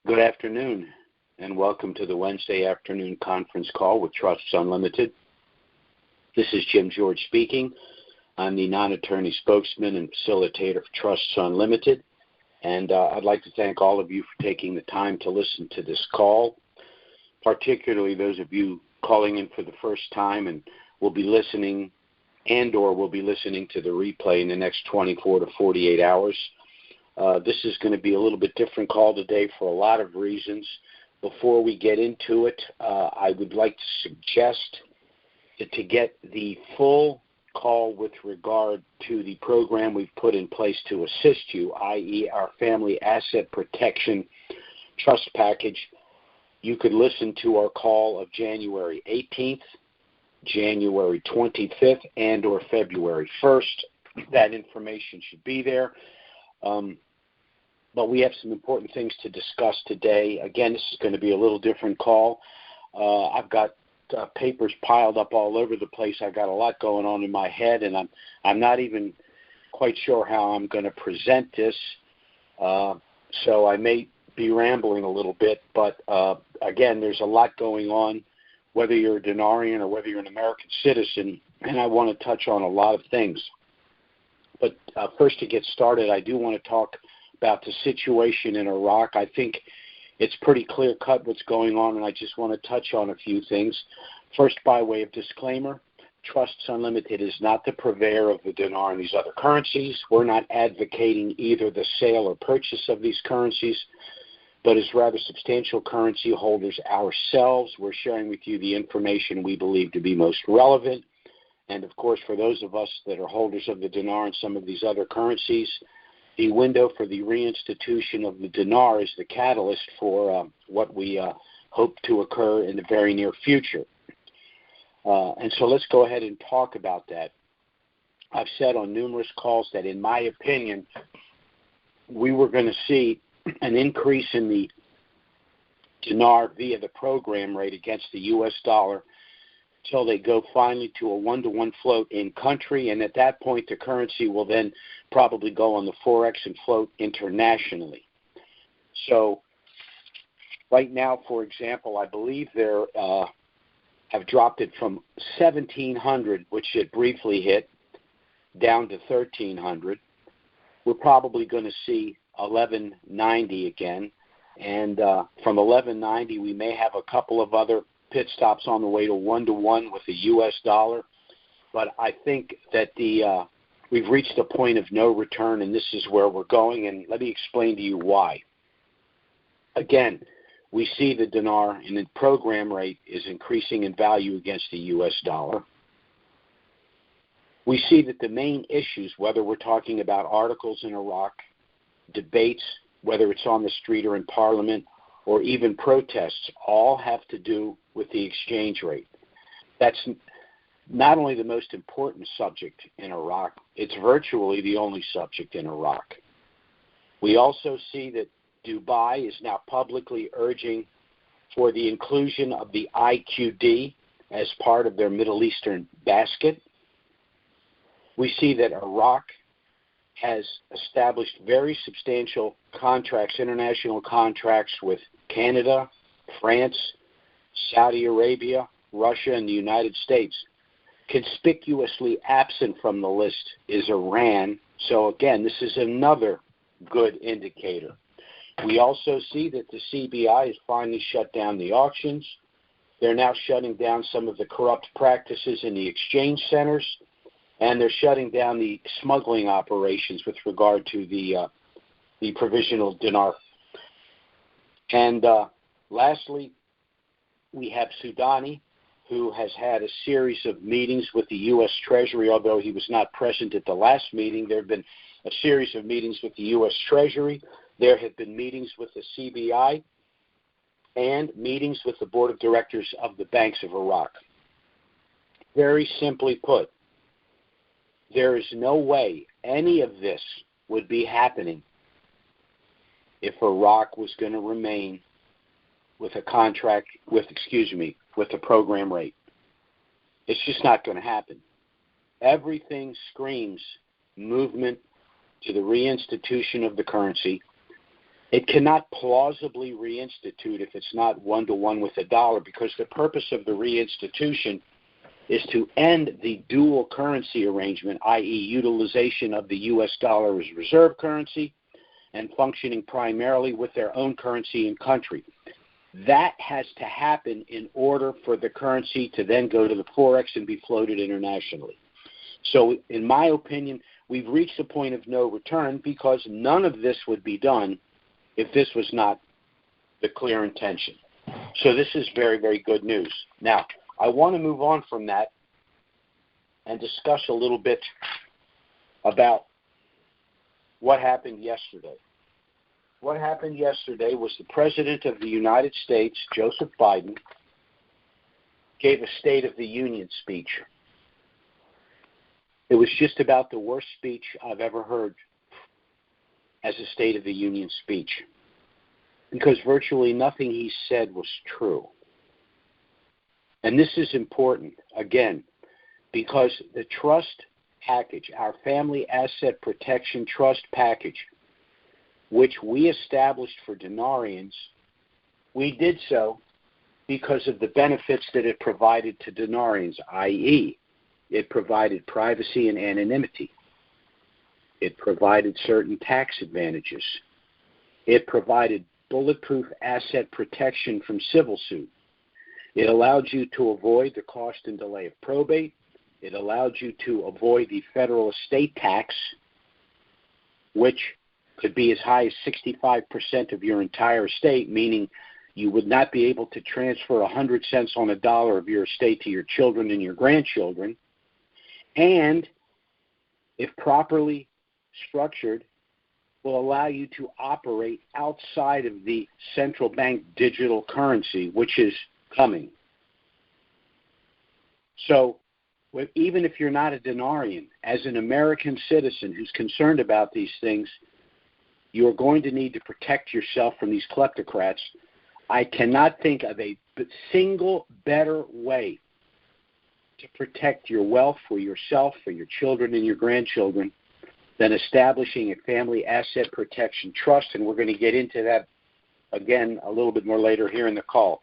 Good afternoon, and welcome to the Wednesday afternoon conference call with Trusts Unlimited. This is Jim George speaking. I'm the non-attorney spokesman and facilitator for Trusts Unlimited, and I'd like to thank all of you for taking the time to listen to this call, particularly those of you calling in for the first time and will be listening to the replay in the next 24 to 48 hours. This is going to be a little bit different call today for a lot of reasons. Before we get into it, I would like to suggest that to get the full call with regard to the program we've put in place to assist you, i.e. our Family Asset Protection Trust Package, you could listen to our call of January 18th, January 25th, and or February 1st. That information should be there. But we have some important things to discuss today. Again, this is going to be a little different call. I've got papers piled up all over the place. I've got a lot going on in my head, and I'm not even quite sure how I'm going to present this. So I may be rambling a little bit, but again, there's a lot going on, whether you're a Dinarian or whether you're an American citizen, and I want to touch on a lot of things. But first, to get started, I do want to talk about the situation in Iraq. I think it's pretty clear-cut what's going on, and I just want to touch on a few things. First, by way of disclaimer, Trusts Unlimited is not the purveyor of the dinar and these other currencies. We're not advocating either the sale or purchase of these currencies, but as rather substantial currency holders ourselves, we're sharing with you the information we believe to be most relevant. And, of course, for those of us that are holders of the dinar and some of these other currencies, the window for the reinstitution of the dinar is the catalyst for what we hope to occur in the very near future. And so let's go ahead and talk about that. I've said on numerous calls that, in my opinion, we were going to see an increase in the dinar via the program rate against the U.S. dollar till they go finally to a 1-to-1 float in country, and at that point the currency will then probably go on the Forex and float internationally. So right now, for example, I believe they're have dropped it from 1,700, which it briefly hit, down to 1,300. We're probably going to see 1190 again, and from 1190 we may have a couple of other pit stops on the way to 1-to-1 with the U.S. dollar, but I think that we've reached a point of no return, and this is where we're going, and let me explain to you why. Again, we see the dinar and the program rate is increasing in value against the U.S. dollar. We see that the main issues, whether we're talking about articles in Iraq, debates, whether it's on the street or in Parliament, or even protests, all have to do with the exchange rate. That's not only the most important subject in Iraq, it's virtually the only subject in Iraq. We also see that Dubai is now publicly urging for the inclusion of the IQD as part of their Middle Eastern basket. We see that Iraq has established very substantial contracts, international contracts with Canada, France, Saudi Arabia, Russia, and the United States. Conspicuously absent from the list is Iran. So again, this is another good indicator. We also see that the CBI has finally shut down the auctions. They're now shutting down some of the corrupt practices in the exchange centers, and they're shutting down the smuggling operations with regard to the provisional dinar. And lastly, we have Soudani, who has had a series of meetings with the U.S. Treasury. Although he was not present at the last meeting, there have been a series of meetings with the U.S. Treasury. There have been meetings with the CBI and meetings with the board of directors of the banks of Iraq. Very simply put, there is no way any of this would be happening if Iraq was going to remain with a contract, with a program rate. It's just not going to happen. Everything screams movement to the reinstitution of the currency. It cannot plausibly reinstitute if it's not one-to-one with the dollar, because the purpose of the reinstitution is to end the dual currency arrangement, i.e. utilization of the U.S. dollar as reserve currency and functioning primarily with their own currency in country. That has to happen in order for the currency to then go to the Forex and be floated internationally. So in my opinion, we've reached a point of no return, because none of this would be done if this was not the clear intention. So this is very, very good news. Now, I want to move on from that and discuss a little bit about what happened yesterday. What happened yesterday was the President of the United States, Joseph Biden, gave a State of the Union speech. It was just about the worst speech I've ever heard as a State of the Union speech, because virtually nothing he said was true. And this is important, again, because the trust package, our Family Asset Protection Trust package, which we established for Dinarians, we did so because of the benefits that it provided to Dinarians, i.e., it provided privacy and anonymity. It provided certain tax advantages. It provided bulletproof asset protection from civil suit. It allowed you to avoid the cost and delay of probate. It allowed you to avoid the federal estate tax, which could be as high as 65% of your entire estate, meaning you would not be able to transfer 100 cents on a dollar of your estate to your children and your grandchildren. And if properly structured, will allow you to operate outside of the central bank digital currency, which is coming. So even if you're not a Dinarian, as an American citizen who's concerned about these things, you are going to need to protect yourself from these kleptocrats. I cannot think of a single better way to protect your wealth for yourself, for your children and your grandchildren, than establishing a family asset protection trust. And we're going to get into that again a little bit more later here in the call.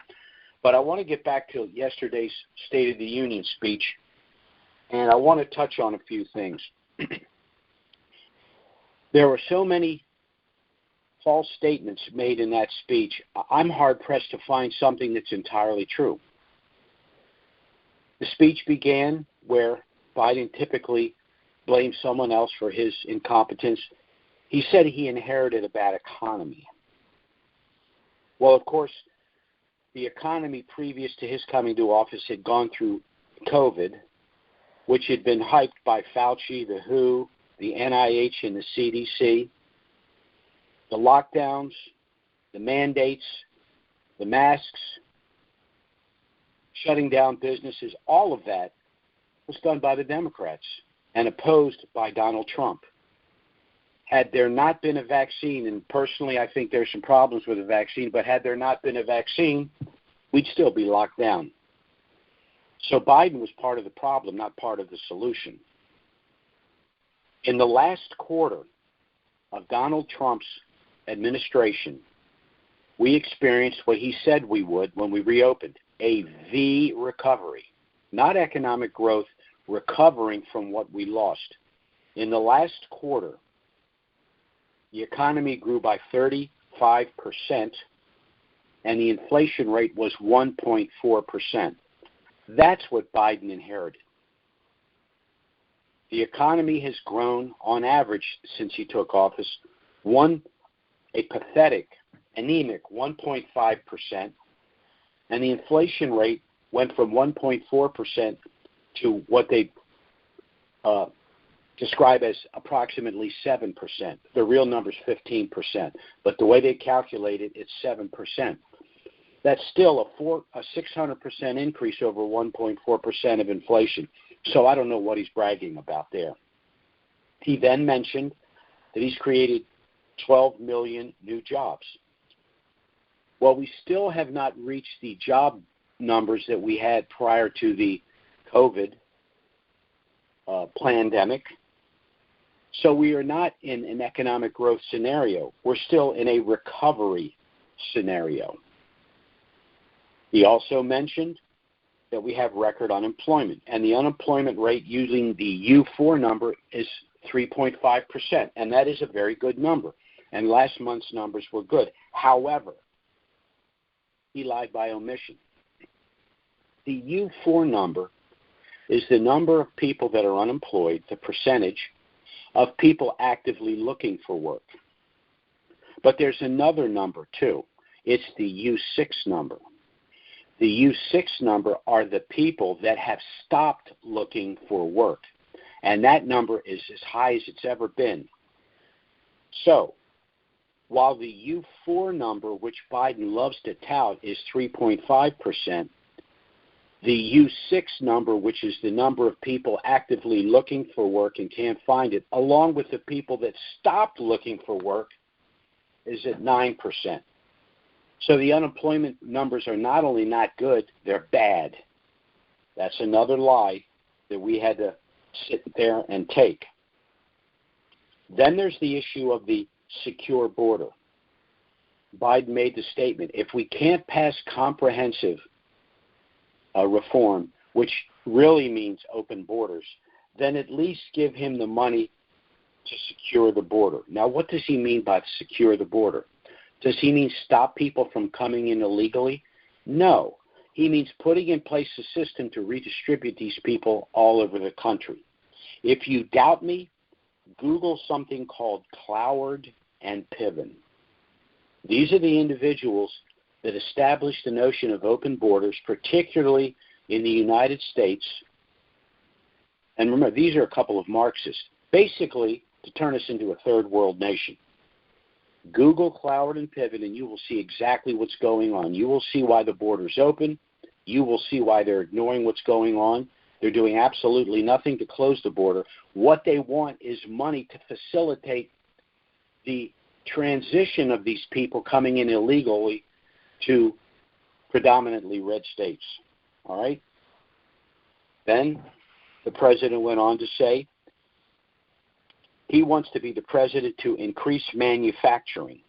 But I want to get back to yesterday's State of the Union speech, and I want to touch on a few things. There were so many false statements made in that speech, I'm hard-pressed to find something that's entirely true. The speech began where Biden typically blames someone else for his incompetence. He said he inherited a bad economy. Well, of course, the economy previous to his coming to office had gone through COVID, which had been hyped by Fauci, the WHO, the NIH, and the CDC. The lockdowns, the mandates, the masks, shutting down businesses, all of that was done by the Democrats and opposed by Donald Trump. Had there not been a vaccine, and personally I think there's some problems with the vaccine, but had there not been a vaccine, we'd still be locked down. So Biden was part of the problem, not part of the solution. In the last quarter of Donald Trump's administration, we experienced what he said we would when we reopened, a V recovery, not economic growth, recovering from what we lost. In the last quarter, the economy grew by 35%, and the inflation rate was 1.4%. That's what Biden inherited. The economy has grown, on average, since he took office, a pathetic, anemic 1.5%, and the inflation rate went from 1.4% to what they describe as approximately 7%. The real number is 15%, but the way they calculate it, it's 7%. That's still a 600% increase over 1.4% of inflation. So I don't know what he's bragging about there. He then mentioned that he's created 12 million new jobs. Well, we still have not reached the job numbers that we had prior to the COVID pandemic. So we are not in an economic growth scenario. We're still in a recovery scenario. He also mentioned that we have record unemployment, and the unemployment rate using the U4 number is 3.5%, and that is a very good number. And last month's numbers were good. However, he lied by omission. The U4 number is the number of people that are unemployed, the percentage of people actively looking for work. But there's another number, too. It's the U6 number. The U6 number are the people that have stopped looking for work, and that number is as high as it's ever been. So, while the U4 number, which Biden loves to tout, is 3.5%, the U6 number, which is the number of people actively looking for work and can't find it, along with the people that stopped looking for work, is at 9%. So the unemployment numbers are not only not good, they're bad. That's another lie that we had to sit there and take. Then there's the issue of the secure border. Biden made the statement, if we can't pass comprehensive reform, which really means open borders, then at least give him the money to secure the border. Now, what does he mean by secure the border? Does he mean stop people from coming in illegally? No. He means putting in place a system to redistribute these people all over the country. If you doubt me, Google something called Cloward and Piven. These are the individuals that established the notion of open borders, particularly in the United States. And remember, these are a couple of Marxists, basically to turn us into a third world nation. Google Cloward and Piven, and you will see exactly what's going on. You will see why the border's open. You will see why they're ignoring what's going on. They're doing absolutely nothing to close the border. What they want is money to facilitate the transition of these people coming in illegally to predominantly red states. All right? Then the president went on to say he wants to be the president to increase manufacturing.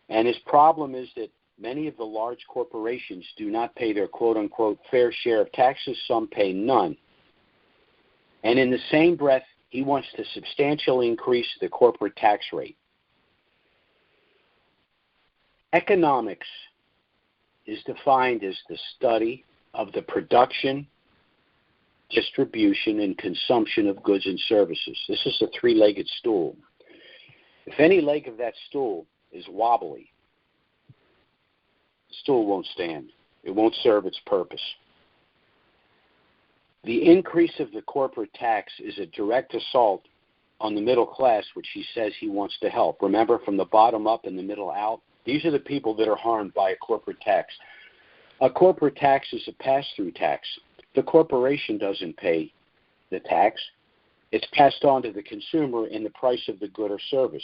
And his problem is that many of the large corporations do not pay their quote-unquote fair share of taxes. Some pay none. And in the same breath, he wants to substantially increase the corporate tax rate. Economics is defined as the study of the production, distribution, and consumption of goods and services. This is a three-legged stool. If any leg of that stool is wobbly, the stool won't stand. It won't serve its purpose. The increase of the corporate tax is a direct assault on the middle class, which he says he wants to help. Remember, from the bottom up and the middle out, these are the people that are harmed by a corporate tax. A corporate tax is a pass-through tax. The corporation doesn't pay the tax. It's passed on to the consumer in the price of the good or service.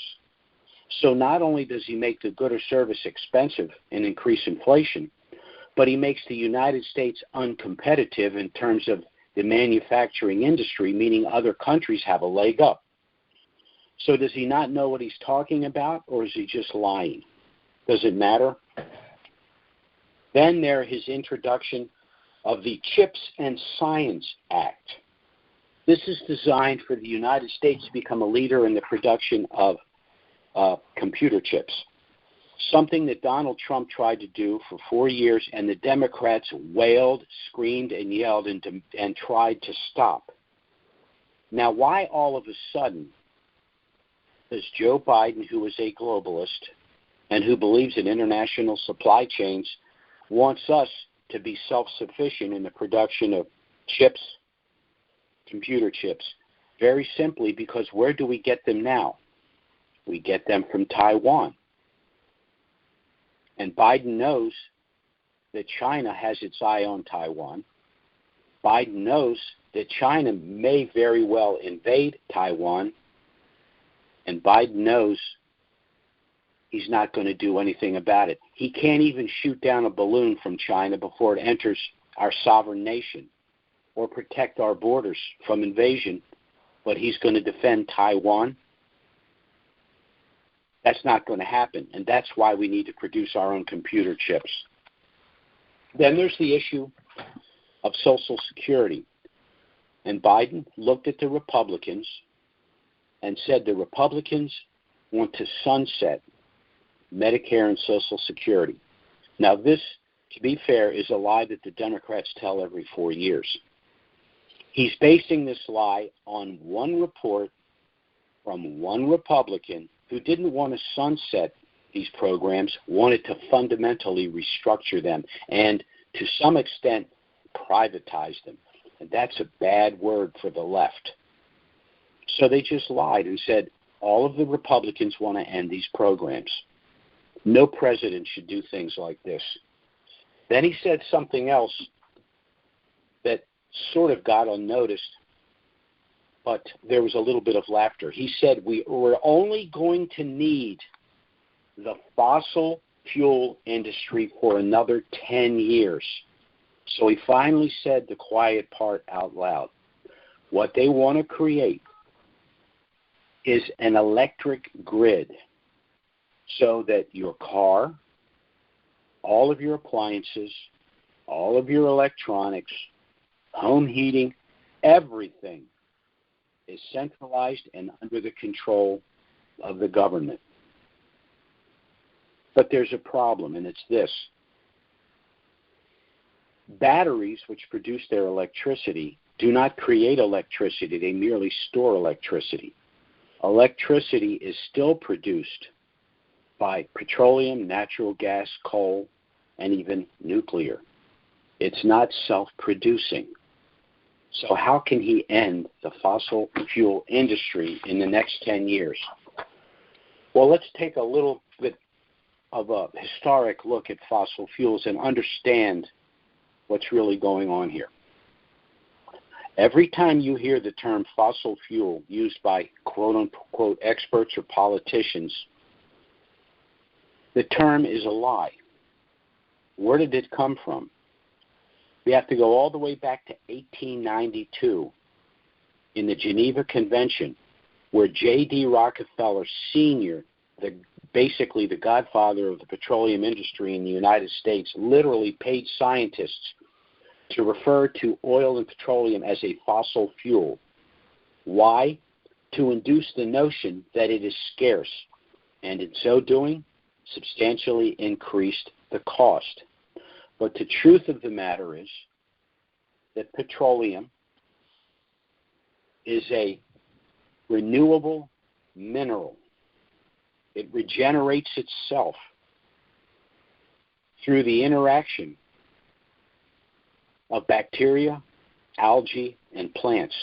So not only does he make the good or service expensive and increase inflation, but he makes the United States uncompetitive in terms of the manufacturing industry, meaning other countries have a leg up. So does he not know what he's talking about, or is he just lying? Does it matter? Then there his introduction of the Chips and Science Act. This is designed for the United States to become a leader in the production of computer chips, something that Donald Trump tried to do for 4 years, and the Democrats wailed, screamed, and yelled and tried to stop. Now, why all of a sudden does Joe Biden, who is a globalist and who believes in international supply chains, wants us to be self-sufficient in the production of chips, computer chips? Very simply, because where do we get them now? We get them from Taiwan. And Biden knows that China has its eye on Taiwan. Biden knows that China may very well invade Taiwan. And Biden knows he's not going to do anything about it. He can't even shoot down a balloon from China before it enters our sovereign nation or protect our borders from invasion but he's going to defend Taiwan. That's not going to happen, and that's why we need to produce our own computer chips. Then there's the issue of Social Security. And Biden looked at the Republicans and said the Republicans want to sunset Medicare and Social Security. Now this, to be fair, is a lie that the Democrats tell every 4 years. He's basing this lie on one report from one Republican who didn't want to sunset these programs, wanted to fundamentally restructure them and, to some extent, privatize them. And that's a bad word for the left. So they just lied and said all of the Republicans want to end these programs. No president should do things like this. Then he said something else that sort of got unnoticed, but there was a little bit of laughter. He said we're only going to need the fossil fuel industry for another 10 years. So he finally said the quiet part out loud. What they want to create is an electric grid so that your car, all of your appliances, all of your electronics, home heating, everything is centralized and under the control of the government. But there's a problem, and it's this. Batteries, which produce their electricity, do not create electricity. They merely store electricity. Electricity is still produced by petroleum, natural gas, coal, and even nuclear. It's not self-producing. So how can he end the fossil fuel industry in the next 10 years? Well, let's take a little bit of a historic look at fossil fuels and understand what's really going on here. Every time you hear the term fossil fuel used by quote-unquote experts or politicians, the term is a lie. Where did it come from? We have to go all the way back to 1892 in the Geneva Convention, where J.D. Rockefeller Sr., basically the godfather of the petroleum industry in the United States, literally paid scientists to refer to oil and petroleum as a fossil fuel. Why? To induce the notion that it is scarce, and in so doing, substantially increased the cost. But the truth of the matter is that petroleum is a renewable mineral. It regenerates itself through the interaction of bacteria, algae, and plants.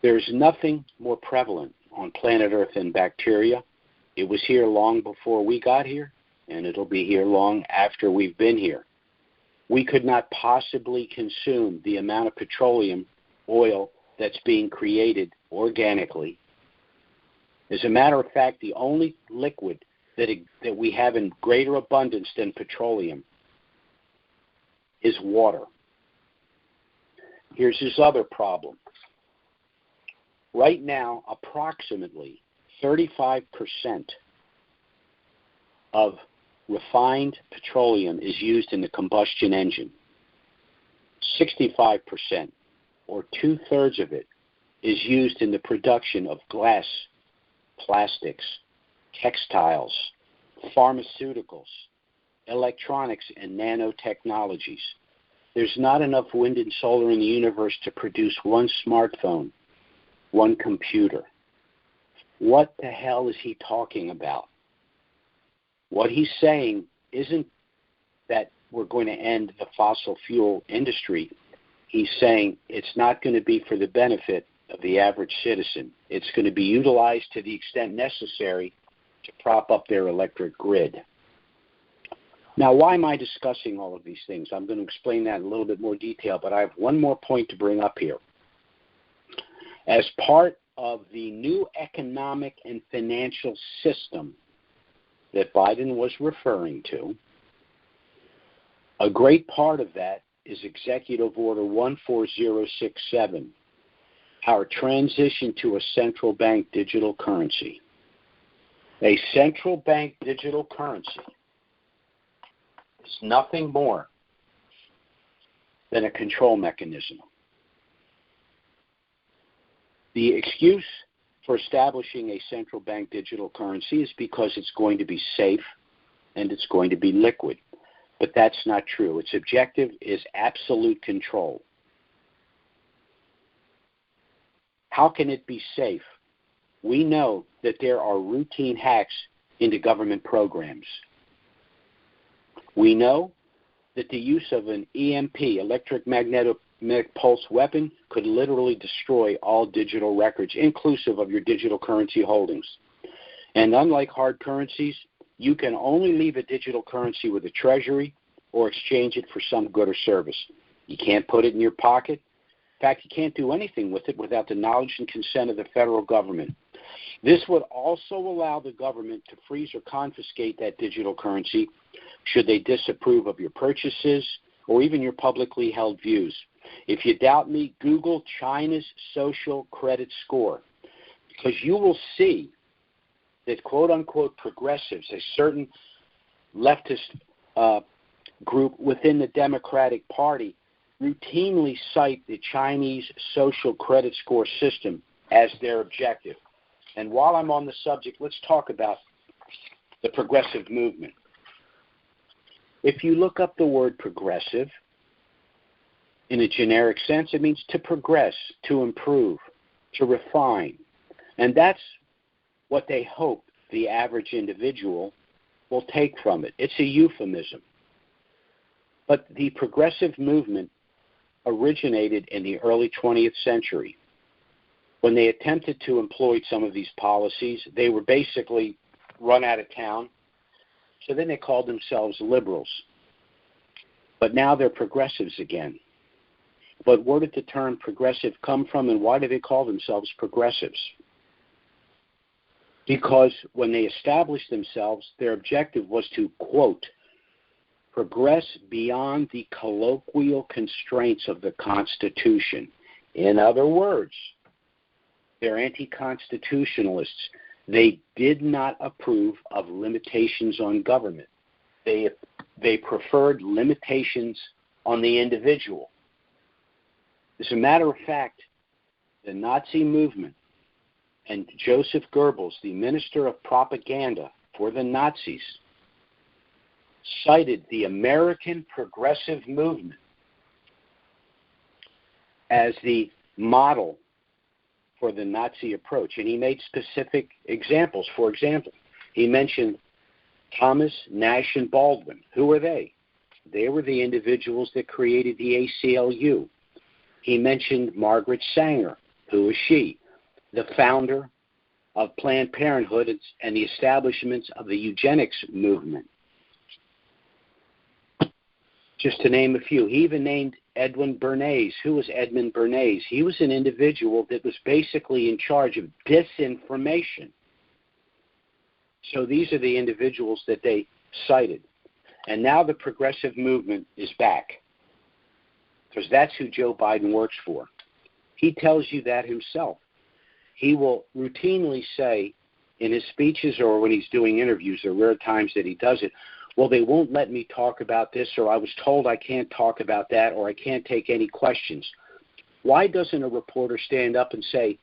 There's nothing more prevalent on planet Earth than bacteria. It was here long before we got here, and it'll be here long after we've been here. We could not possibly consume the amount of petroleum oil that's being created organically. As a matter of fact, the only liquid that we have in greater abundance than petroleum is water. Here's his other problem. Right now, approximately 35% of refined petroleum is used in the combustion engine. 65%, or two-thirds of it, is used in the production of glass, plastics, textiles, pharmaceuticals, electronics, and nanotechnologies. There's not enough wind and solar in the universe to produce one smartphone, one computer. What the hell is he talking about? What he's saying isn't that we're going to end the fossil fuel industry. He's saying it's not going to be for the benefit of the average citizen. It's going to be utilized to the extent necessary to prop up their electric grid. Now, why am I discussing all of these things? I'm going to explain that in a little bit more detail, but I have one more point to bring up here. As part of the new economic and financial system that Biden was referring to, a great part of that is Executive Order 14067, our transition to a central bank digital currency. A central bank digital currency is nothing more than a control mechanism. The excuse for establishing a central bank digital currency is because it's going to be safe and it's going to be liquid. But that's not true. Its objective is absolute control. How can it be safe? We know that there are routine hacks into government programs. We know that the use of an EMP, electromagnetic pulse weapon, could literally destroy all digital records, inclusive of your digital currency holdings. And unlike hard currencies, you can only leave a digital currency with a treasury or exchange it for some good or service. You can't put it in your pocket. In fact, you can't do anything with it without the knowledge and consent of the federal government. This would also allow the government to freeze or confiscate that digital currency should they disapprove of your purchases or even your publicly held views. If you doubt me, Google China's social credit score, because you will see that quote-unquote progressives, a certain leftist group within the Democratic Party, routinely cite the Chinese social credit score system as their objective. And while I'm on the subject, let's talk about the progressive movement. If you look up the word progressive, in a generic sense, it means to progress, to improve, to refine. And that's what they hope the average individual will take from it. It's a euphemism. But the progressive movement originated in the early 20th century. When they attempted to employ some of these policies, they were basically run out of town. So then they called themselves liberals. But now they're progressives again. But where did the term progressive come from, and why do they call themselves progressives? Because when they established themselves, their objective was to, quote, progress beyond the colloquial constraints of the Constitution. In other words, they're anti-constitutionalists. They did not approve of limitations on government. They preferred limitations on the individual. As a matter of fact, the Nazi movement and Joseph Goebbels, the minister of propaganda for the Nazis, cited the American progressive movement as the model for the Nazi approach. And he made specific examples. For example, he mentioned Thomas, Nash, and Baldwin. Who were they? They were the individuals that created the ACLU. He mentioned Margaret Sanger. Who was she? The founder of Planned Parenthood and the establishments of the eugenics movement. Just to name a few. He even named Edwin Bernays. Who was Edmund Bernays? He was an individual that was basically in charge of disinformation. So these are the individuals that they cited. And now the progressive movement is back, because that's who Joe Biden works for. He tells you that himself. He will routinely say in his speeches or when he's doing interviews, there are rare times that he does it, well, they won't let me talk about this, or I was told I can't talk about that, or I can't take any questions. Why doesn't a reporter stand up and say,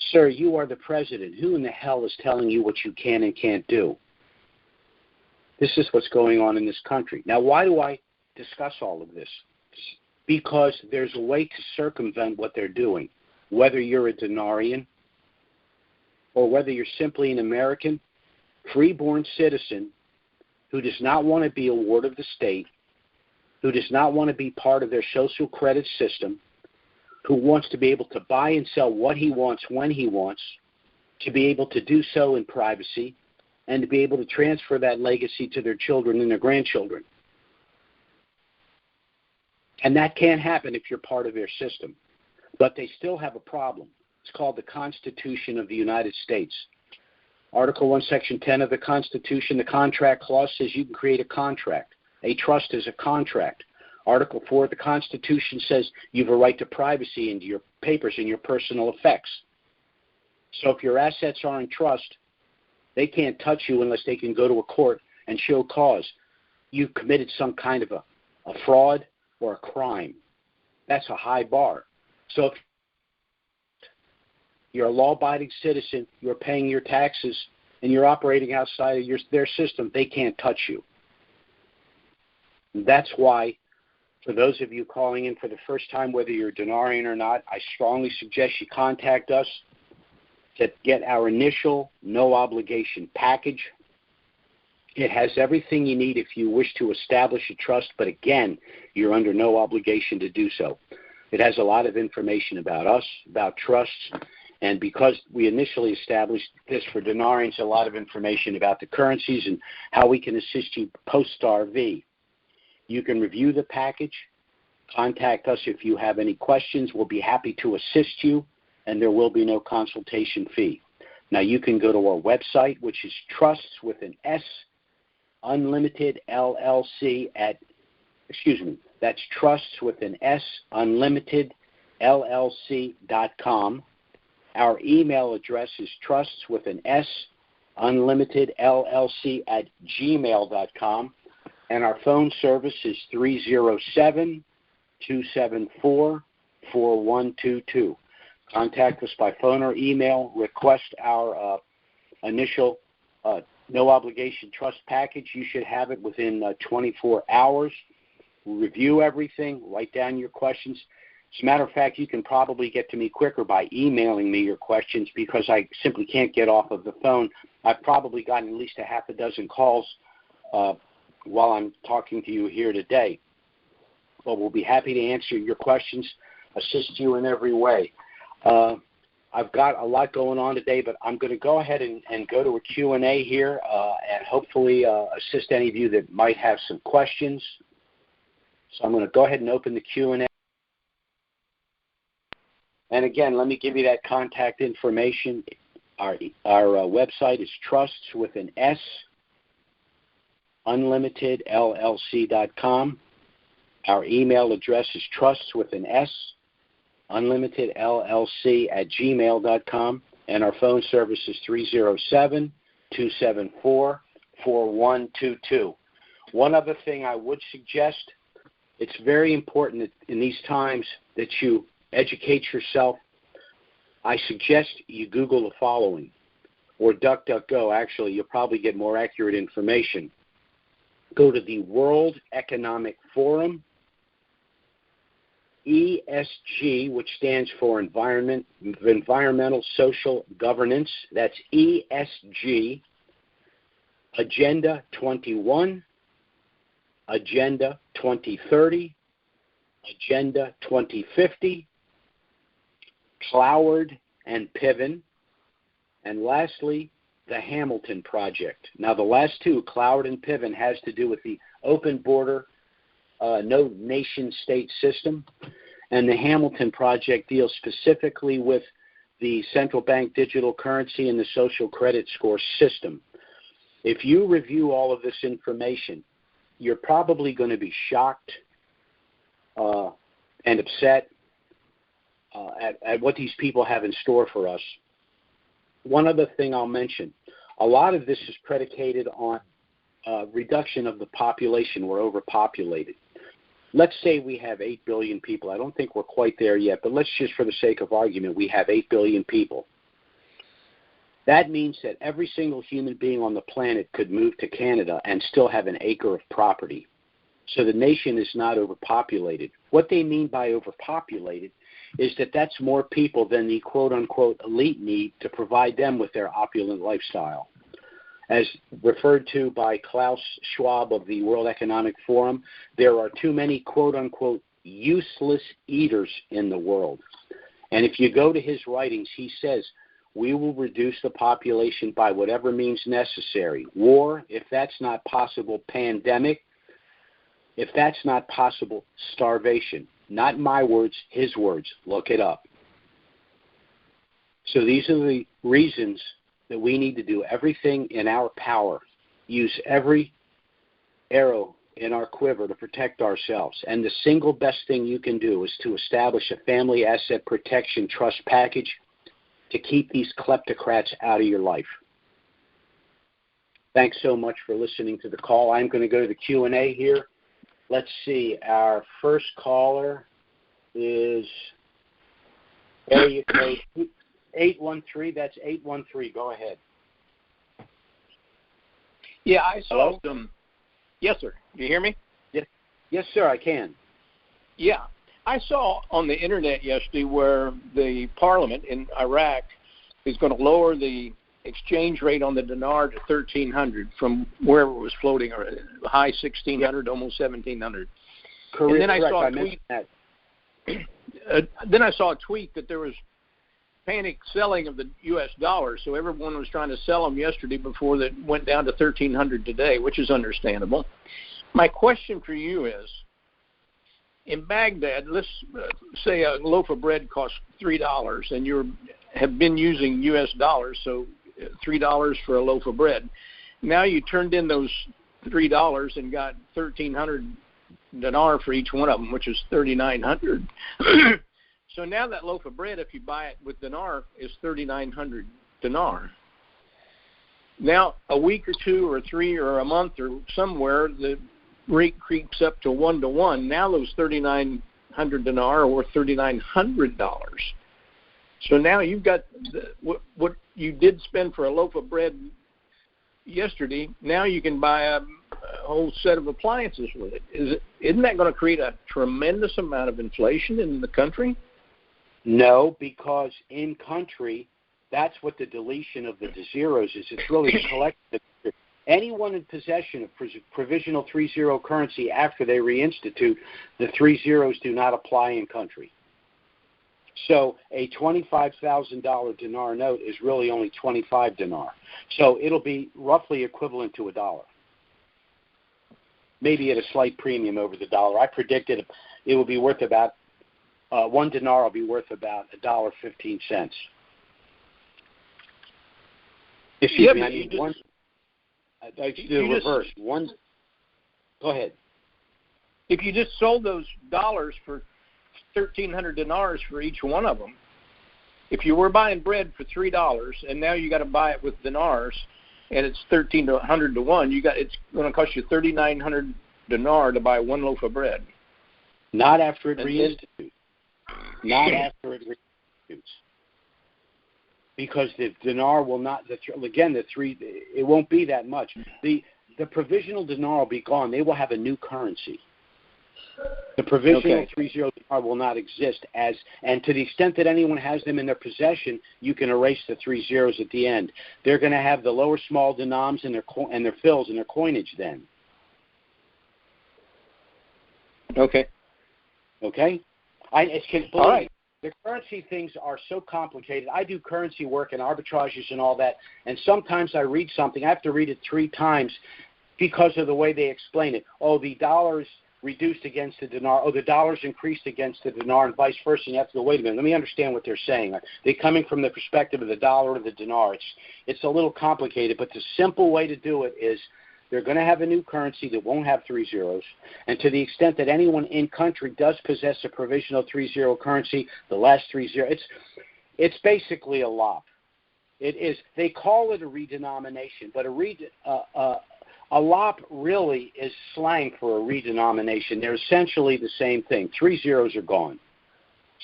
sir, you are the president. Who in the hell is telling you what you can and can't do? This is what's going on in this country. Now, why do I discuss all of this? Because there's a way to circumvent what they're doing. Whether you're a Dinarian or whether you're simply an American, free-born citizen who does not want to be a ward of the state, who does not want to be part of their social credit system, who wants to be able to buy and sell what he wants when he wants, to be able to do so in privacy, and to be able to transfer that legacy to their children and their grandchildren. And that can't happen if you're part of their system. But they still have a problem. It's called the Constitution of the United States. Article 1, Section 10 of the Constitution, the contract clause says you can create a contract. A trust is a contract. Article 4 of the Constitution says you have a right to privacy and your papers and your personal effects. So if your assets are in trust, they can't touch you unless they can go to a court and show cause. You've committed some kind of a fraud or a crime. That's a high bar. So if you're a law-abiding citizen, you're paying your taxes, and you're operating outside of their system, they can't touch you. And that's why, for those of you calling in for the first time, whether you're a Dinarian or not, I strongly suggest you contact us to get our initial no-obligation package. It has everything you need if you wish to establish a trust, but again, you're under no obligation to do so. It has a lot of information about us, about trusts, and because we initially established this for Dinarians, a lot of information about the currencies and how we can assist you post-Star V. You can review the package, contact us if you have any questions. We'll be happy to assist you, and there will be no consultation fee. Now, you can go to our website, which is Trusts with an S, Unlimited LLC that's Trusts with an S, Unlimited LLC.com. Our email address is Trusts with an S, Unlimited LLC at gmail.com. And our phone service is 307-274-4122. Contact us by phone or email. Request our initial no-obligation trust package. You should have it within 24 hours. We'll review everything, write down your questions. As a matter of fact, you can probably get to me quicker by emailing me your questions because I simply can't get off of the phone. I've probably gotten at least a half a dozen calls while I'm talking to you here today. But we'll be happy to answer your questions, assist you in every way. I've got a lot going on today, but I'm going to go ahead and go to a Q&A here and hopefully assist any of you that might have some questions. So I'm going to go ahead and open the Q&A. And again, let me give you that contact information. Our website is Trusts with an S, UnlimitedLLC.com. Our email address is Trusts with an S, UnlimitedLLC at gmail.com. And our phone service is 307-274-4122. One other thing I would suggest, it's very important in these times that you educate yourself. I suggest you Google the following, or DuckDuckGo. Actually, you'll probably get more accurate information. Go to the World Economic Forum, ESG, which stands for Environmental Social Governance. That's ESG, Agenda 21, Agenda 2030, Agenda 2050, Cloward and Piven, and lastly, the Hamilton Project. Now, the last two, Cloward and Piven, has to do with the open border, no nation-state system, and the Hamilton Project deals specifically with the central bank digital currency and the social credit score system. If you review all of this information, you're probably going to be shocked and upset at what these people have in store for us. One other thing I'll mention, a lot of this is predicated on reduction of the population. We're overpopulated. Let's say we have 8 billion people. I don't think we're quite there yet, but let's just, for the sake of argument, we have 8 billion people. That means that every single human being on the planet could move to Canada and still have an acre of property. So the nation is not overpopulated. What they mean by overpopulated is that that's more people than the quote-unquote elite need to provide them with their opulent lifestyle. As referred to by Klaus Schwab of the World Economic Forum, there are too many quote-unquote useless eaters in the world. And if you go to his writings, he says, we will reduce the population by whatever means necessary. War, if that's not possible, pandemic, if that's not possible, starvation. Not my words, his words. Look it up. So these are the reasons that we need to do everything in our power. Use every arrow in our quiver to protect ourselves. And the single best thing you can do is to establish a family asset protection trust package to keep these kleptocrats out of your life. Thanks so much for listening to the call. I'm going to go to the Q&A here. Let's see. Our first caller is area code 813. That's 813. Go ahead. Yeah, I saw some. Yes, sir. Do you hear me? Yes, sir, I can. Yeah. I saw on the Internet yesterday where the parliament in Iraq is going to lower the exchange rate on the dinar to 1,300 from wherever it was floating, or high 1,600, almost 1,700. Correct. And then I saw I a tweet. that. Then I saw a tweet that there was panic selling of the U.S. dollar, so everyone was trying to sell them yesterday before they went down to 1,300 today, which is understandable. My question for you is, in Baghdad, let's say a loaf of bread costs $3, and you have been using U.S. dollars, so $3 for a loaf of bread. Now you turned in those $3 and got 1,300 dinar for each one of them, which is 3,900. So now that loaf of bread, if you buy it with dinar, is 3,900 dinar. Now, a week or two or three or a month or somewhere, the rate creeps up to 1-to-1. Now those 3,900 dinar are worth $3,900. So now you've got what you did spend for a loaf of bread yesterday. Now you can buy a whole set of appliances with it. Isn't that going to create a tremendous amount of inflation in the country? No, because in country, that's what the deletion of the zeros is. It's really collective. Anyone in possession of provisional 3-0 currency after they reinstitute, the 3 zeros do not apply in country. So a $25,000 dinar note is really only 25 dinar. So it'll be roughly equivalent to $1. Maybe at a slight premium over the dollar. I predicted it will be worth about, 1 dinar will be worth about $1.15. Excuse me, I need one. The reverse. One. Go ahead. If you just sold those dollars for 1,300 dinars for each one of them, if you were buying bread for $3 and now you got to buy it with dinars, and it's 1,300 to 1, it's going to cost you 3,900 dinar to buy one loaf of bread. Not after it reinstitutes. Not after it reinstitutes. Because the dinar will not, it won't be that much. The provisional dinar will be gone. They will have a new currency. The provisional 3-0 dinar will not exist and to the extent that anyone has them in their possession, you can erase the 3 zeros at the end. They're going to have the lower small dinams and their fills and their coinage then. Okay. All right. The currency things are so complicated. I do currency work and arbitrages and all that, and sometimes I read something. I have to read it 3 times because of the way they explain it. Oh, the dollar's reduced against the dinar. Oh, the dollar's increased against the dinar, and vice versa. And you have to go, wait a minute, let me understand what they're saying. They're coming from the perspective of the dollar or the dinar. It's a little complicated, but the simple way to do it is they're going to have a new currency that won't have 3 zeros. And to the extent that anyone in country does possess a provisional 3-0 currency, the last 3 zeros, it's basically a LOP. It is. They call it a redenomination, but a LOP really is slang for a redenomination. They're essentially the same thing. 3 zeros are gone.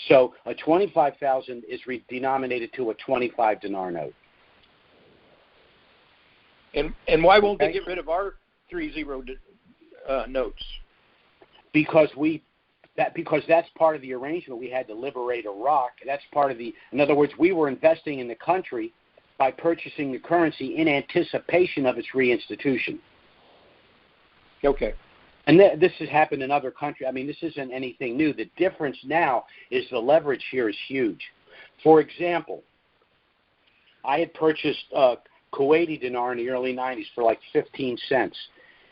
So a 25,000 is redenominated to a 25 dinar note. And why won't they get rid of our 3-0 notes? Because that's part of the arrangement. We had to liberate Iraq. That's part of in other words, we were investing in the country by purchasing the currency in anticipation of its reinstitution. Okay. And this has happened in other countries. I mean, this isn't anything new. The difference now is the leverage here is huge. For example, I had purchased Kuwaiti dinar in the early 90s for like 15 cents,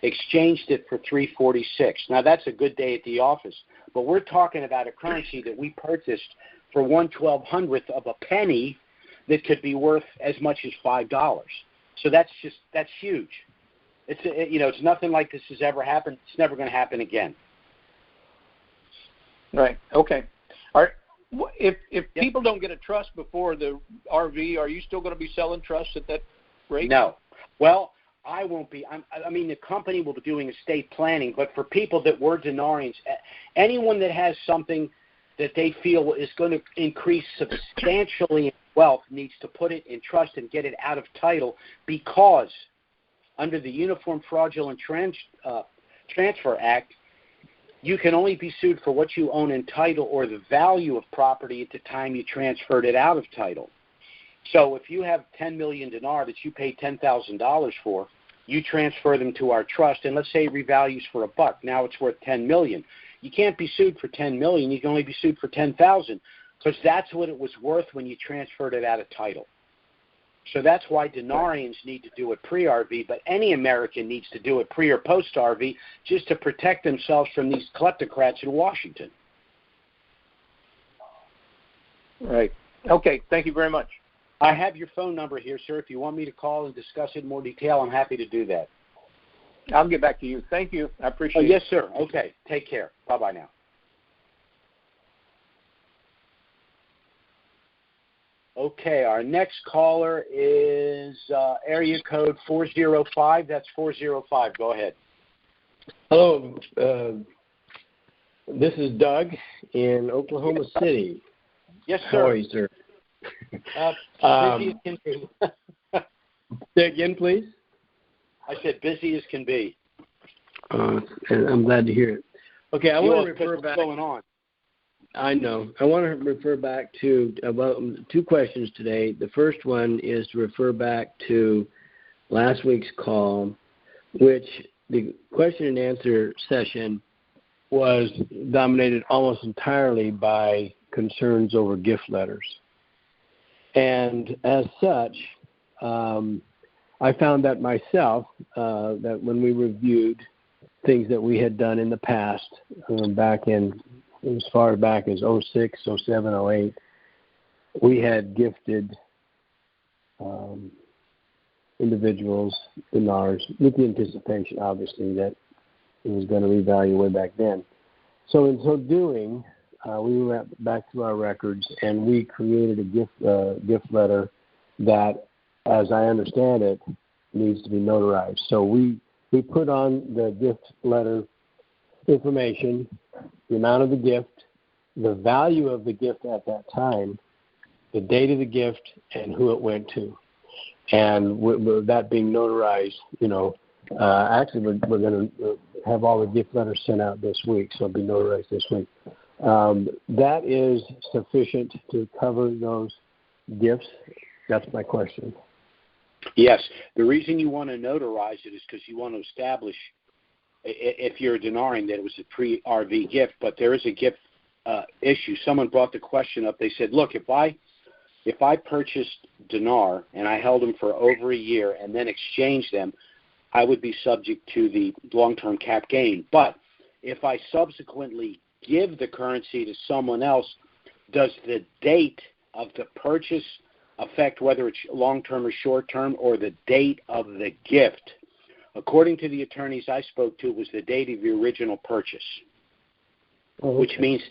exchanged it for 3.46. Now, that's a good day at the office, but we're talking about a currency that we purchased for 1/1200th of a penny that could be worth as much as $5. So that's huge. It's nothing like this has ever happened. It's never going to happen again. Right. Okay. All right. If people don't get a trust before the RV, are you still going to be selling trusts at that rate? No. Well, I won't be. The company will be doing estate planning, but for people that were denarians, anyone that has something that they feel is going to increase substantially in wealth needs to put it in trust and get it out of title, because under the Uniform Fraudulent Transfer Act, you can only be sued for what you own in title or the value of property at the time you transferred it out of title. So if you have 10 million dinar that you paid $10,000 for, you transfer them to our trust, and let's say it revalues for $1. Now it's worth 10 million. You can't be sued for 10 million. You can only be sued for 10,000, because that's what it was worth when you transferred it out of title. So that's why denarians need to do it pre-RV, but any American needs to do it pre or post-RV just to protect themselves from these kleptocrats in Washington. Right. Okay. Thank you very much. I have your phone number here, sir. If you want me to call and discuss it in more detail, I'm happy to do that. I'll get back to you. Thank you. I appreciate it. Yes, sir. Okay. Take care. Bye-bye now. Okay, our next caller is area code 405. That's 405. Go ahead. Hello. This is Doug in Oklahoma City. Yes, sir. How are you, sir? Busy as can be. Say again, please. I said busy as can be. And I'm glad to hear it. Okay, I want to refer back. What's going on? I know. I want to refer back to about two questions today. The first one is to refer back to last week's call, which the question and answer session was dominated almost entirely by concerns over gift letters. And as such, I found that myself, that when we reviewed things that we had done in the past, back in as far back as 06, 07, 08, we had gifted individuals dinars with the anticipation, obviously, that it was going to revalue way back then. So in so doing, we went back to our records and we created a gift letter that, as I understand it, needs to be notarized. So we put on the gift letter information, the amount of the gift, the value of the gift at that time, the date of the gift, and who it went to. And with that being notarized, actually we're going to have all the gift letters sent out this week, so it'll be notarized this week. That is sufficient to cover those gifts? That's my question. Yes. The reason you want to notarize it is because you want to establish, if you're denarian, that it was a pre-RV gift, but there is a gift issue. Someone brought the question up. They said, look, if I purchased dinar and I held them for over a year and then exchanged them, I would be subject to the long-term cap gain. But if I subsequently give the currency to someone else, does the date of the purchase affect whether it's long-term or short-term, or the date of the gift? According to the attorneys I spoke to, it was the date of the original purchase, which means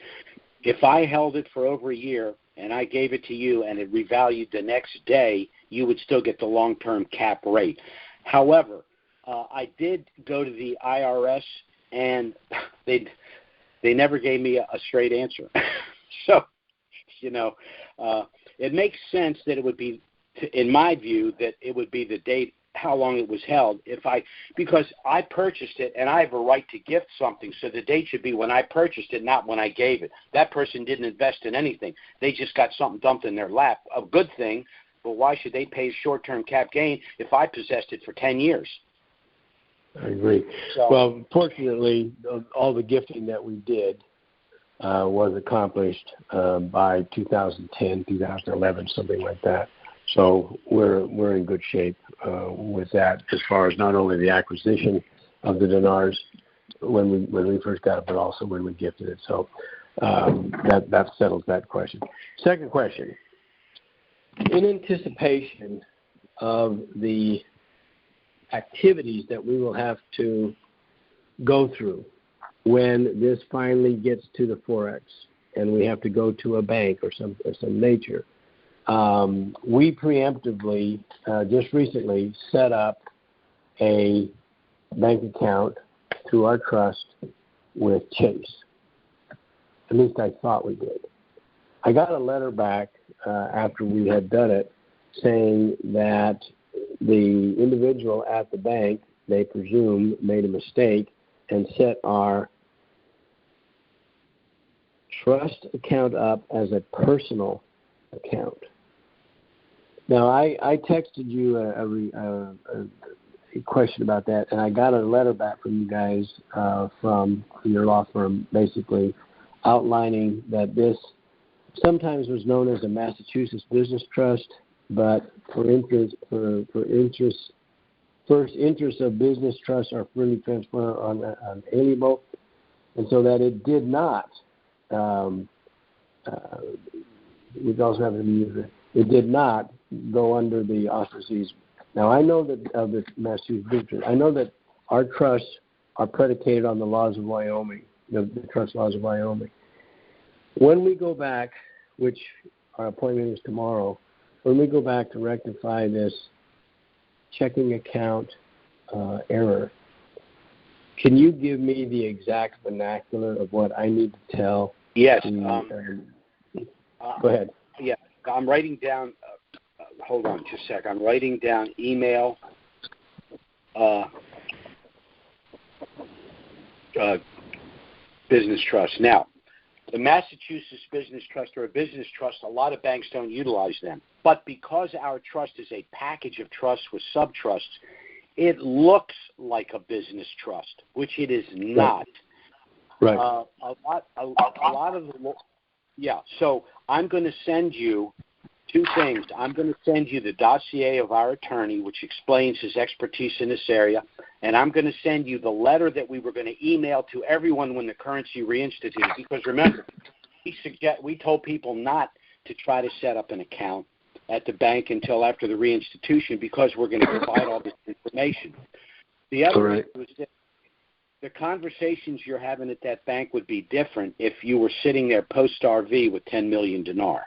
if I held it for over a year and I gave it to you and it revalued the next day, you would still get the long-term cap rate. However, I did go to the IRS, and they never gave me a straight answer. So, it makes sense that it would be, in my view, that it would be the date, how long it was held. Because I purchased it and I have a right to gift something, so the date should be when I purchased it, not when I gave it. That person didn't invest in anything. They just got something dumped in their lap. A good thing, but why should they pay short-term cap gain if I possessed it for 10 years? I agree. So, well, fortunately, all the gifting that we did was accomplished by 2010, 2011, something like that. So we're in good shape with that, as far as not only the acquisition of the dinars when we first got it, but also when we gifted it. So that settles that question. Second question: in anticipation of the activities that we will have to go through when this finally gets to the Forex and we have to go to a bank or some nature. We preemptively, just recently, set up a bank account through our trust with Chase. At least I thought we did. I got a letter back after we had done it saying that the individual at the bank, they presume, made a mistake and set our trust account up as a personal account. Now, I texted you a question about that, and I got a letter back from you guys from your law firm, basically outlining that this sometimes was known as a Massachusetts business trust, but first interests of business trusts are freely transferable unalienable, and so that it did not. We also have to use it. It did not go under the auspices. Now, I know that of the Massachusetts business, I know that our trusts are predicated on the laws of Wyoming, the trust laws of Wyoming. When we go back, which our appointment is tomorrow, when we go back to rectify this checking account error, can you give me the exact vernacular of what I need to tell? Yes. Go ahead. Yeah, I'm writing down. Hold on just a sec. I'm writing down email. Business trust. Now, the Massachusetts Business Trust or a business trust, a lot of banks don't utilize them. But because our trust is a package of trusts with sub-trusts, it looks like a business trust, which it is not. Right. A lot of the yeah. So I'm going to send you two things. I'm going to send you the dossier of our attorney, which explains his expertise in this area, and I'm going to send you the letter that we were going to email to everyone when the currency reinstituted. Because remember, we told people not to try to set up an account at the bank until after the reinstitution because we're going to provide all this information. The other was that the conversations you're having at that bank would be different if you were sitting there post-RV with 10 million dinar.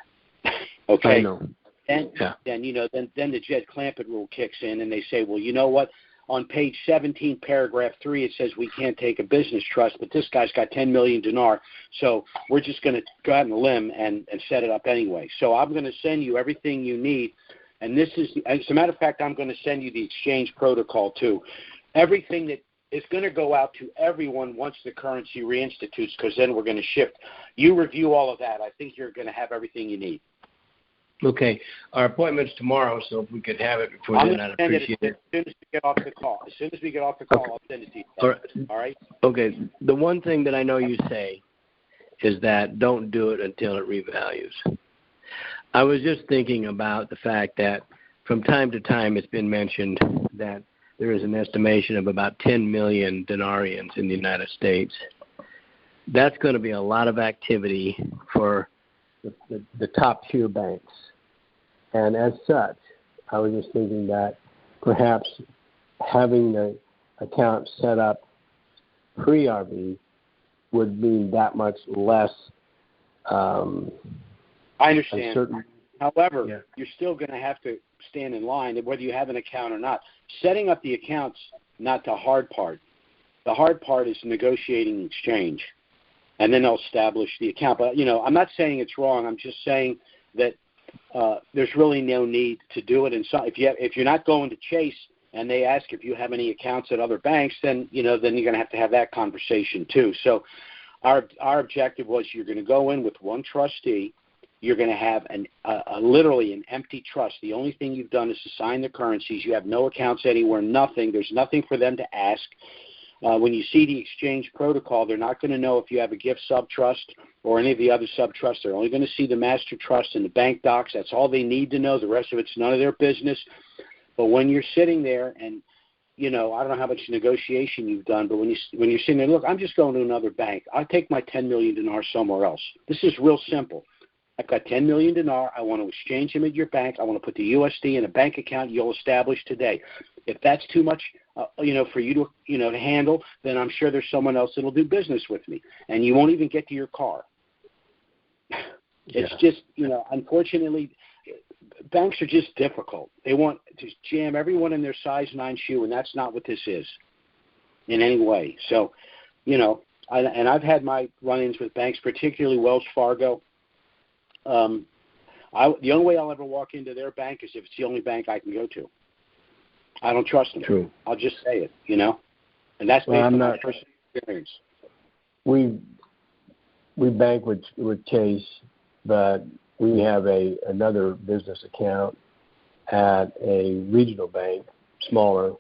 Okay? I know. Then the Jed Clampett rule kicks in, and they say, well, you know what? On page 17, paragraph 3, it says we can't take a business trust, but this guy's got 10 million dinar, so we're just going to go out on a limb and set it up anyway. So I'm going to send you everything you need, and this is, as a matter of fact, I'm going to send you the exchange protocol too. Everything that is going to go out to everyone once the currency reinstitutes, because then we're going to shift. You review all of that. I think you're going to have everything you need. Okay. Our appointment's tomorrow, so if we could have it before then, I'd appreciate it. As soon as we get off the call. As soon as we get off the call, okay. I'll send it to you. All right? Okay. The one thing that I know you say is that don't do it until it revalues. I was just thinking about the fact that from time to time it's been mentioned that there is an estimation of about 10 million dinarians in the United States. That's going to be a lot of activity for the top-tier banks. And as such, I was just thinking that perhaps having the account set up pre-RV would mean that much less. I understand. However, you're still going to have to stand in line, whether you have an account or not. Setting up the account's not the hard part. The hard part is negotiating exchange, and then they'll establish the account. But, I'm not saying it's wrong. I'm just saying that there's really no need to do it. And so if you're not going to Chase and they ask if you have any accounts at other banks, then you're going to have that conversation too. So our objective was you're going to go in with one trustee. You're going to have literally an empty trust. The only thing you've done is assign the currencies. You have no accounts anywhere, nothing. There's nothing for them to ask. When you see the exchange protocol, they're not going to know if you have a gift sub-trust or any of the other sub-trusts. They're only going to see the master trust and the bank docs. That's all they need to know. The rest of it's none of their business. But when you're sitting there and, I don't know how much negotiation you've done, but when you're sitting there, look, I'm just going to another bank. I'll take my 10 million dinar somewhere else. This is real simple. I've got 10 million dinar. I want to exchange them at your bank. I want to put the USD in a bank account you'll establish today. If that's too much, for you to, to handle, then I'm sure there's someone else that'll do business with me, and you won't even get to your car. It's just, unfortunately, banks are just difficult. They want to jam everyone in their size 9 shoe, and that's not what this is in any way. So, I've had my run-ins with banks, particularly Wells Fargo. The only way I'll ever walk into their bank is if it's the only bank I can go to. I don't trust them. True. I'll just say it, and that's based on my personal experience. We bank with Chase, but we have another business account at a regional bank, smaller,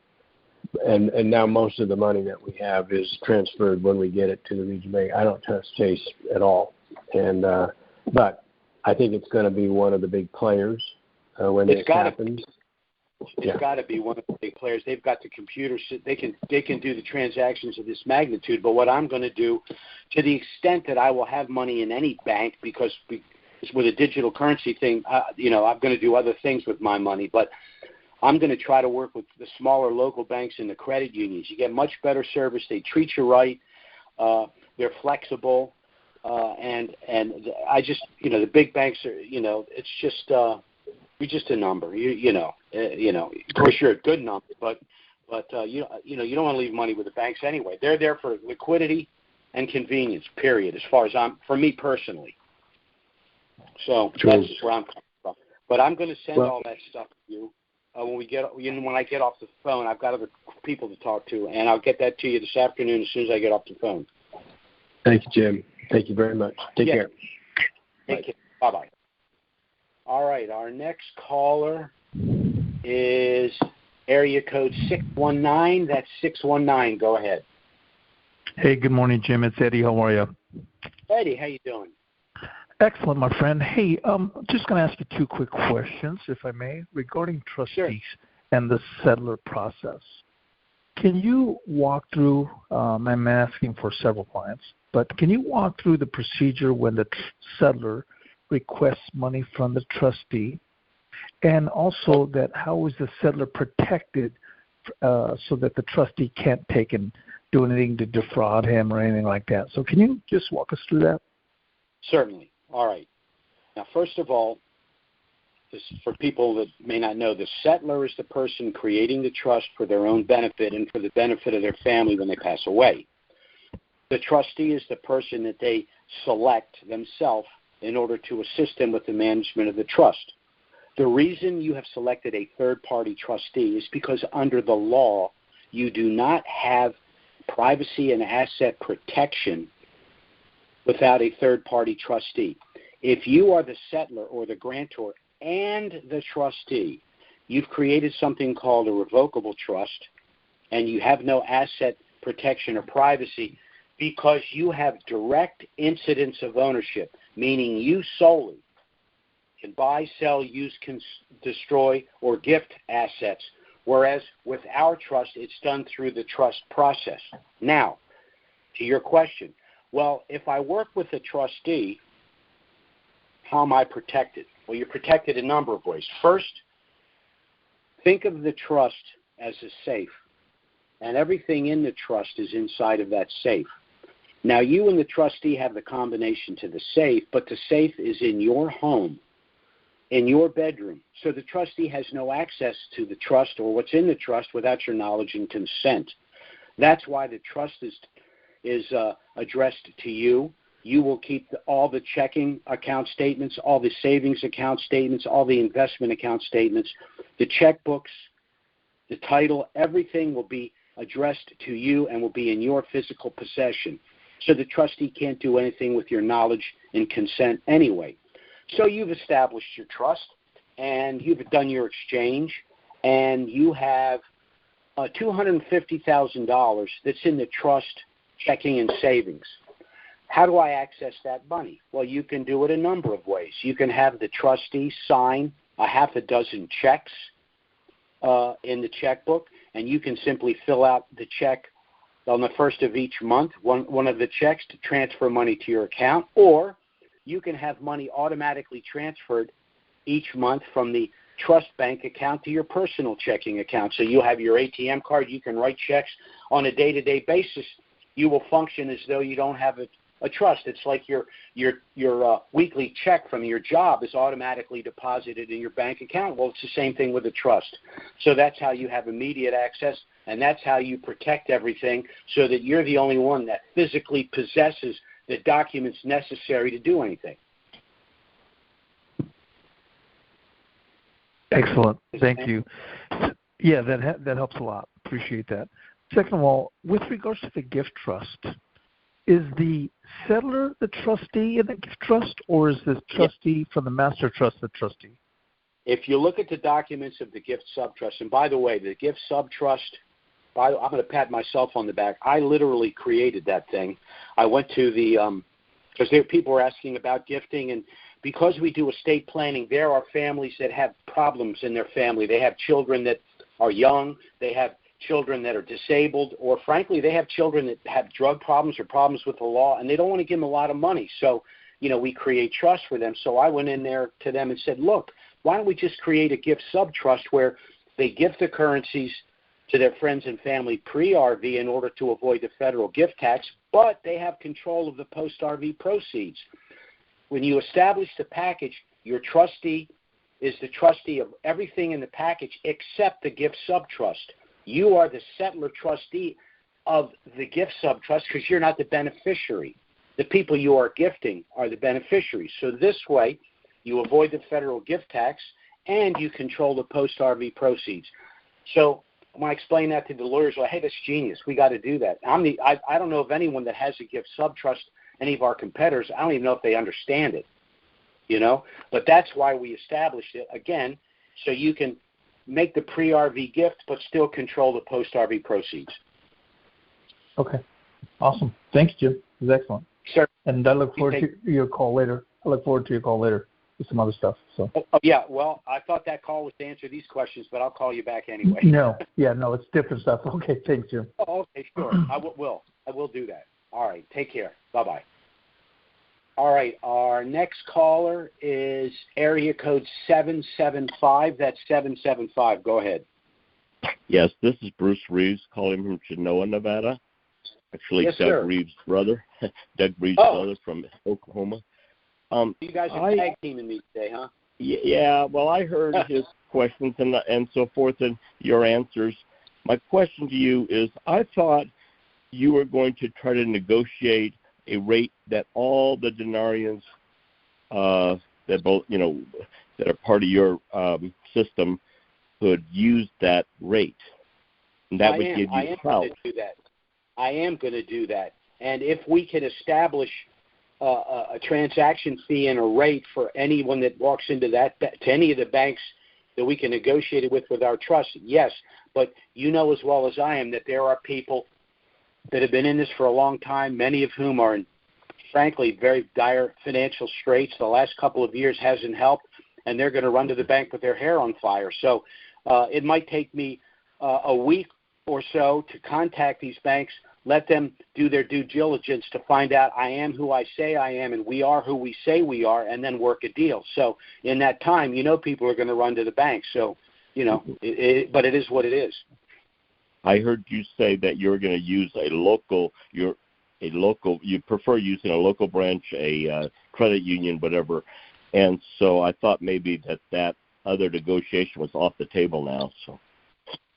and now most of the money that we have is transferred when we get it to the regional bank. I don't trust Chase at all, and but I think it's going to be one of the big players when this happens. It's got to be one of the big players. They've got the computers. They can do the transactions of this magnitude. But what I'm going to do, to the extent that I will have money in any bank, because with a digital currency thing, I'm going to do other things with my money. But I'm going to try to work with the smaller local banks and the credit unions. You get much better service. They treat you right. They're flexible. And I just, the big banks are, it's just, you're just a number. Of course you're a good number, but you don't want to leave money with the banks anyway. They're there for liquidity and convenience. Period. As far as for me personally. So that's where I'm coming from. But I'm going to send all that stuff to you when I get off the phone. I've got other people to talk to, and I'll get that to you this afternoon as soon as I get off the phone. Thank you, Jim. Thank you very much. Take care. Take care. Bye-bye. All right, our next caller is area code 619. That's 619. Go ahead. Hey, good morning, Jim. It's Eddie. How are you? Eddie, how you doing? Excellent, my friend. Hey, just going to ask you 2 quick questions, if I may, regarding trustees and the settler process. Can you walk through, I'm asking for several clients, but can you walk through the procedure when the settler requests money from the trustee, and also that how is the settler protected so that the trustee can't take and do anything to defraud him or anything like that? So can you just walk us through that? Certainly. All right. Now, first of all, this, for people that may not know, the settler is the person creating the trust for their own benefit and for the benefit of their family when they pass away. The trustee is the person that they select themselves in order to assist them with the management of the trust. The reason you have selected a third-party trustee is because under the law, you do not have privacy and asset protection without a third-party trustee. If you are the settler or the grantor and the trustee, you've created something called a revocable trust, and you have no asset protection or privacy because you have direct incidence of ownership, meaning you solely can buy, sell, use, destroy, or gift assets, whereas with our trust, it's done through the trust process. Now, to your question, well, if I work with a trustee, how am I protected? Well, you're protected a number of ways. First, think of the trust as a safe, and everything in the trust is inside of that safe. Now, you and the trustee have the combination to the safe, but the safe is in your home, in your bedroom. So the trustee has no access to the trust or what's in the trust without your knowledge and consent. That's why the trust is addressed to you. You will keep all the checking account statements, all the savings account statements, all the investment account statements, the checkbooks, the title, everything will be addressed to you and will be in your physical possession. So the trustee can't do anything with your knowledge and consent anyway. So you've established your trust, and you've done your exchange, and you have $250,000 that's in the trust checking and savings. How do I access that money? Well, you can do it a number of ways. You can have the trustee sign a half a dozen checks in the checkbook, and you can simply fill out the check on the first of each month, one of the checks, to transfer money to your account. Or you can have money automatically transferred each month from the trust bank account to your personal checking account. So you have your ATM card. You can write checks on a day-to-day basis. You will function as though you don't have a trust. It's like your weekly check from your job is automatically deposited in your bank account. Well, it's the same thing with a trust. So that's how you have immediate access, and that's how you protect everything so that you're the only one that physically possesses the documents necessary to do anything. Excellent. Thank you. Yeah, that helps a lot. Appreciate that. Second of all, with regards to the gift trust, is the settler the trustee in the gift trust, or is the trustee from the master trust the trustee? If you look at the documents of the gift subtrust, and by the way, the gift subtrust, I'm going to pat myself on the back. I literally created that thing. I went to because people were asking about gifting, and because we do estate planning, there are families that have problems in their family. They have children that are young. They have children that are disabled, or frankly, they have children that have drug problems or problems with the law, and they don't want to give them a lot of money. So, we create trust for them. So I went in there to them and said, look, why don't we just create a gift subtrust where they give the currencies to their friends and family pre-RV in order to avoid the federal gift tax, but they have control of the post-RV proceeds. When you establish the package, your trustee is the trustee of everything in the package except the gift subtrust. You are the settler trustee of the gift subtrust because you're not the beneficiary. The people you are gifting are the beneficiaries. So this way, you avoid the federal gift tax and you control the post-RV proceeds. So when I explain that to the lawyers, well, hey, that's genius. We got to do that. I don't know of anyone that has a gift subtrust. Any of our competitors, I don't even know if they understand it, But that's why we established it, again, so you can make the pre-RV gift but still control the post-RV proceeds. Okay. Awesome. Thanks, Jim. It was excellent. Sure. And I look forward to your call later. with some other stuff. So. Oh, yeah. Well, I thought that call was to answer these questions, but I'll call you back anyway. No. Yeah, no, it's different stuff. Okay. Thanks, Jim. Oh, okay, sure. I will do that. All right. Take care. Bye-bye. All right. Our next caller is area code 775. That's 775. Go ahead. Yes, this is Bruce Reeves calling from Genoa, Nevada. Actually, yes, Doug sir. Reeves' brother. Doug Reeves' brother from Oklahoma. You guys are tag teaming me today, huh? Yeah. Well, I heard his questions and so forth and your answers. My question to you is, I thought you were going to try to negotiate a rate that all the Dinarians that both that are part of your system could use that rate, and that would give you clout. I am going to do that, and if we can establish a transaction fee and a rate for anyone that walks into that to any of the banks that we can negotiate it with our trust, yes. But you know as well as I am that there are people that have been in this for a long time, many of whom are in, frankly, very dire financial straits. The last couple of years hasn't helped, and they're going to run to the bank with their hair on fire. So it might take me a week or so to contact these banks, let them do their due diligence to find out I am who I say I am and we are who we say we are, and then work a deal. So in that time, people are going to run to the bank. So, but it is what it is. I heard you say that you're going to use you prefer using a local branch, a credit union, whatever. And so I thought maybe that other negotiation was off the table now. So.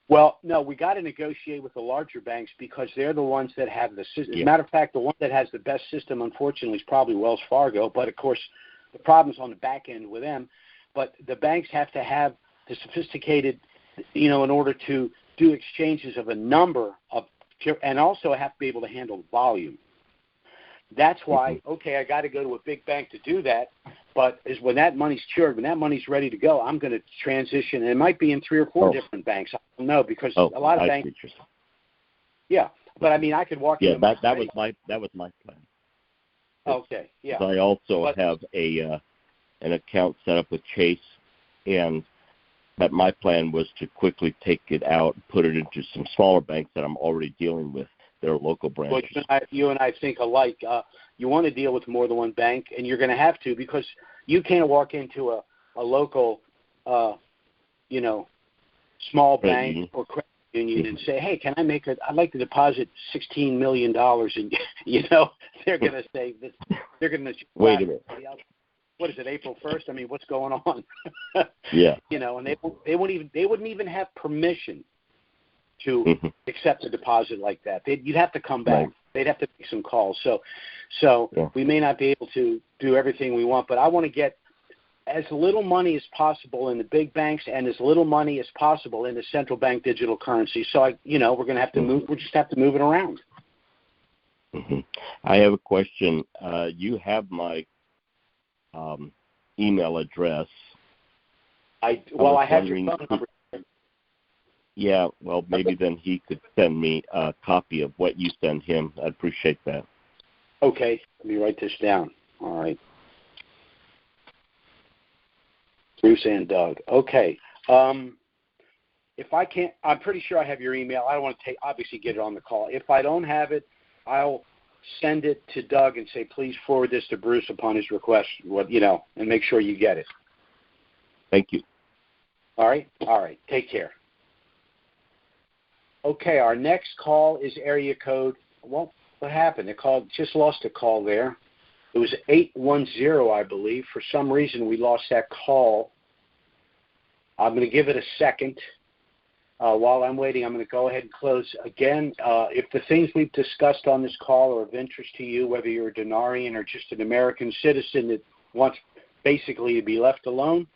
Well, no, we got to negotiate with the larger banks because they're the ones that have the system. As a matter of fact, the one that has the best system, unfortunately, is probably Wells Fargo. But, of course, the problem's on the back end with them. But the banks have to have the sophisticated, in order to do exchanges of a number of, and also have to be able to handle the volume. That's why, I got to go to a big bank to do that. But when that money's cured, when that money's ready to go, I'm going to transition. And it might be in 3 or 4 different banks. I don't know because a lot of banks. Yeah, but I mean, I could walk. Yeah, that was my plan. Okay, yeah. I also have an account set up with Chase, and that my plan was to quickly take it out, put it into some smaller banks that I'm already dealing with their local branches. Well, you and I think alike. You want to deal with more than one bank, and you're going to have to, because you can't walk into a local, small bank or credit union and say, "Hey, can I I'd like to deposit $16 million," and they're going to say that they're going to wait a minute. What is it, April 1st? I mean, what's going on? Yeah. And they wouldn't even have permission to accept a deposit like that. You'd have to come back. Right. They'd have to make some calls. So we may not be able to do everything we want, but I want to get as little money as possible in the big banks and as little money as possible in the central bank digital currency. So we're going to have to move. We just have to move it around. Mm-hmm. I have a question. You have my email address. I have your phone number. Yeah, well, maybe then he could send me a copy of what you send him. I'd appreciate that. Okay, let me write this down. All right. Bruce and Doug. Okay. If I can't, I'm pretty sure I have your email. I don't want to obviously get it on the call. If I don't have it, I'll send it to Doug and say, please forward this to Bruce upon his request, and make sure you get it. Thank you. All right. Take care. Okay, our next call is area code. Well, what happened? The call just lost a call there. It was 810, I believe. For some reason, we lost that call. I'm going to give it a second. While I'm waiting, I'm going to go ahead and close. Again, if the things we've discussed on this call are of interest to you, whether you're a Dinarian or just an American citizen that wants basically to be left alone,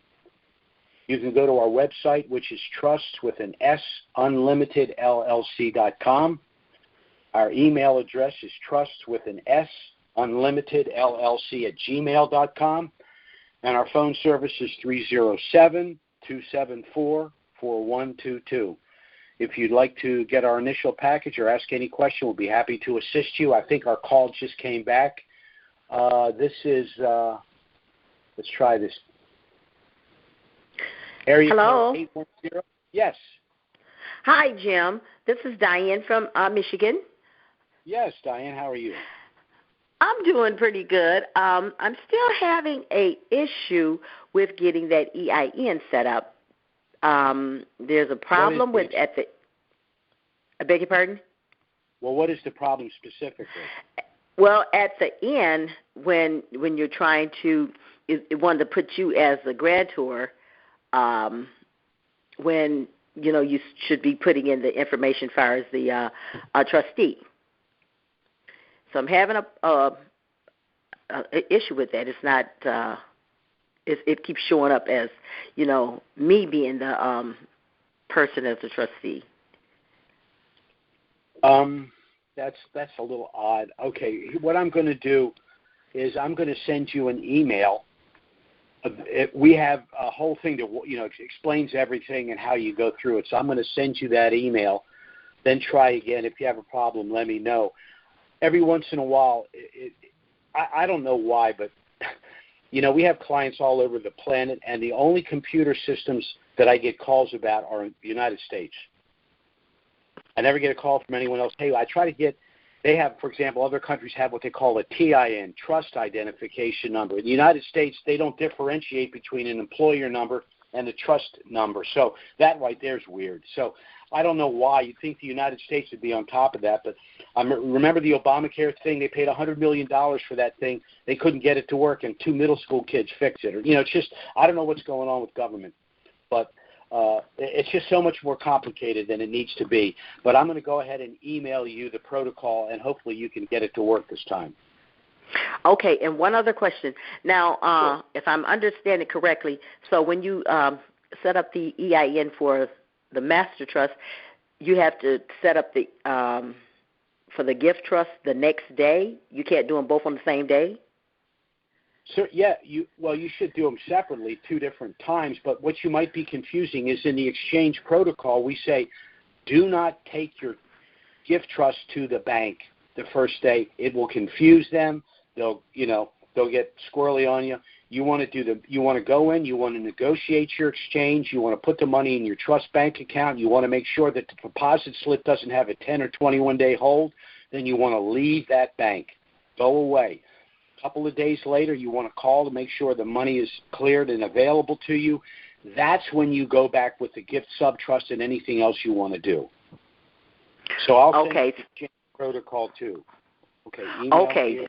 you can go to our website, which is trust with an S, unlimitedllc.com. Our email address is trust with an S, unlimitedllc@gmail.com. And our phone service is 307-274-4122. If you'd like to get our initial package or ask any question, we'll be happy to assist you. I think our call just came back. This is, let's try this. Area Hello. code 810. Yes. Hi, Jim. This is Diane from Michigan. Yes, Diane. How are you? I'm doing pretty good. I'm still having a issue with getting that EIN set up. There's a problem with I beg your pardon? Well, what is the problem specifically? Well, at the end, when you're trying to, it wanted to put you as the grantor, when you should be putting in the information as far as the trustee. So I'm having a issue with that. It's not. It keeps showing up as me being the person as the trustee. That's a little odd. Okay, what I'm going to do is I'm going to send you an email. We have a whole thing that explains everything and how you go through it. So I'm going to send you that email. Then try again. If you have a problem, let me know. Every once in a while, I don't know why, but we have clients all over the planet, and the only computer systems that I get calls about are in the United States. I never get a call from anyone else. Hey, I try to get. They have, for example, other countries have what they call a TIN, Trust Identification Number. In the United States, they don't differentiate between an employer number and a trust number. So that right there is weird. So I don't know why. You'd think the United States would be on top of that. But I remember the Obamacare thing. They paid $100 million for that thing. They couldn't get it to work, and 2 middle school kids fixed it. Or, it's just, I don't know what's going on with government. But it's just so much more complicated than it needs to be. But I'm going to go ahead and email you the protocol, and hopefully you can get it to work this time. Okay, and one other question. Now, sure. If I'm understanding correctly, so when you set up the EIN for the master trust, you have to set up the for the gift trust the next day? You can't do them both on the same day? So, yeah, you should do them separately 2 different times, but what you might be confusing is in the exchange protocol, we say, do not take your gift trust to the bank the first day. It will confuse them. They'll get squirrely on you. You want to go in, you want to negotiate your exchange, you want to put the money in your trust bank account, you want to make sure that the deposit slip doesn't have a 10 or 21 day hold. then you want to leave that bank. Go away. A couple of days later, you want to call to make sure the money is cleared and available to you. That's when you go back with the gift sub-trust and anything else you want to do. So I'll send you the protocol too. Okay. Okay.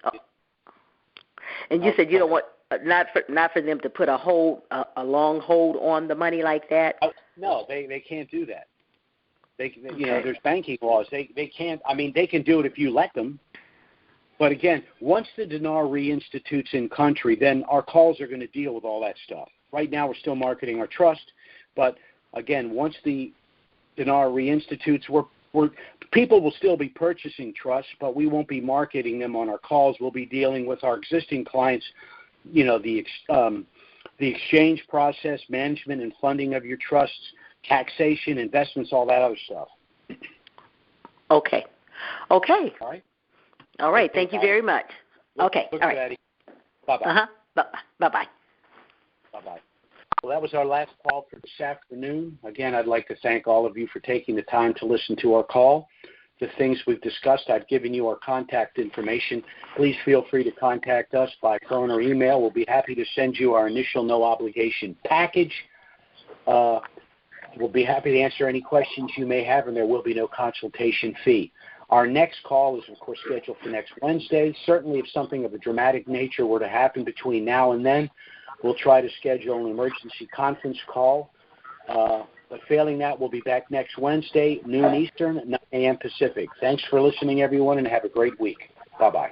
And you said you don't want not for them to put a long hold on the money like that. No, they can't do that. There's banking laws. They can't. I mean, they can do it if you let them. But again, once the dinar reinstitutes in country, then our calls are going to deal with all that stuff. Right now, we're still marketing our trust, but again, once the dinar reinstitutes, people will still be purchasing trusts, but we won't be marketing them on our calls. We'll be dealing with our existing clients, the exchange process, management and funding of your trusts, taxation, investments, all that other stuff. Okay. All right. All right. Thank you very much. Okay. All right. Bye-bye. Bye-bye. Bye-bye. Well, that was our last call for this afternoon. Again, I'd like to thank all of you for taking the time to listen to our call. The things we've discussed, I've given you our contact information. Please feel free to contact us by phone or email. We'll be happy to send you our initial no-obligation package. We'll be happy to answer any questions you may have, and there will be no consultation fee. Our next call is, of course, scheduled for next Wednesday. Certainly, if something of a dramatic nature were to happen between now and then, we'll try to schedule an emergency conference call. But failing that, we'll be back next Wednesday, noon Eastern, 9 a.m. Pacific. Thanks for listening, everyone, and have a great week. Bye-bye.